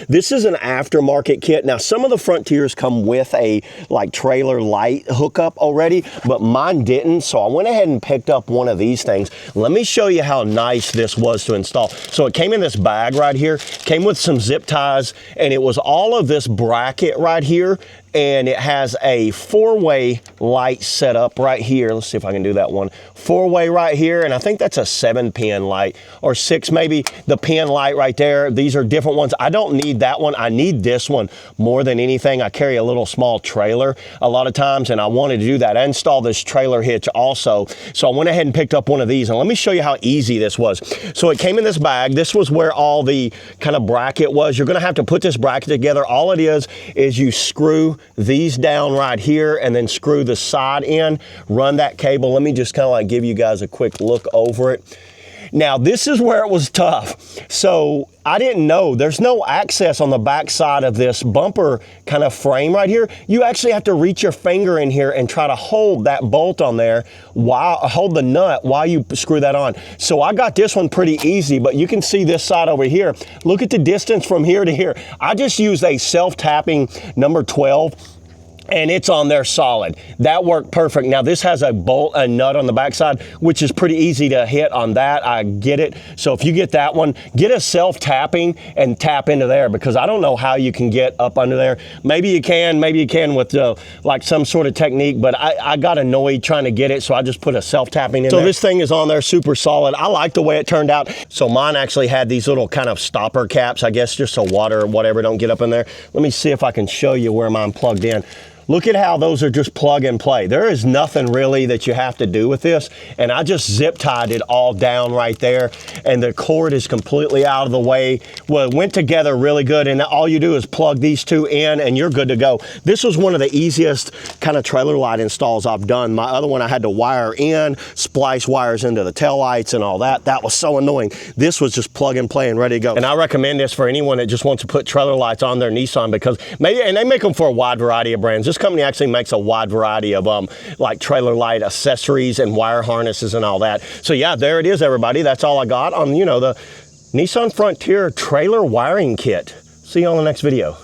This is an aftermarket kit. Now, some of the Frontiers come with a like trailer light hookup already, but mine didn't, so I went ahead and picked up one of these things. Let me show you how nice this was to install. So it came in this bag right here, came with some zip ties, and it was all of this bracket right here, and it has a 4-way light set up right here. Let's see if I can do that one. 4-way right here, and I think that's a 7-pin light, or 6 maybe. The pin light right there. These are different ones. I don't need that one. I need this one more than anything. I carry a little small trailer a lot of times, and I wanted to do that. I installed this trailer hitch also, so I went ahead and picked up one of these, and let me show you how easy this was. So it came in this bag. This was where all the kind of bracket was. You're gonna have to put this bracket together. All it is you screw these down right here and then screw the side in, run that cable. Let me just kind of like give you guys a quick look over it. Now, this is where it was tough. So I didn't know there's no access on the back side of this bumper kind of frame right here. You actually have to reach your finger in here and try to hold that bolt on there, hold the nut while you screw that on. So I got this one pretty easy, but you can see this side over here. Look at the distance from here to here. I just used a self-tapping number 12, and it's on there solid. That worked perfect. Now this has a bolt, a nut on the backside, which is pretty easy to hit on that. I get it. So if you get that one, get a self-tapping and tap into there, because I don't know how you can get up under there. Maybe you can with like some sort of technique, but I got annoyed trying to get it, so I just put a self-tapping in there. So this thing is on there super solid. I like the way it turned out. So mine actually had these little kind of stopper caps, I guess, just so water or whatever don't get up in there. Let me see if I can show you where mine plugged in. Look at how those are just plug and play. There is nothing really that you have to do with this. And I just zip tied it all down right there. And the cord is completely out of the way. Well, it went together really good. And all you do is plug these two in and you're good to go. This was one of the easiest kind of trailer light installs I've done. My other one, I had to wire in, splice wires into the taillights and all that. That was so annoying. This was just plug and play and ready to go. And I recommend this for anyone that just wants to put trailer lights on their Nissan, because and they make them for a wide variety of brands. This company actually makes a wide variety of like trailer light accessories and wire harnesses and all that. So yeah, there it is, everybody. That's all I got on, the Nissan Frontier trailer wiring kit. See you on the next video.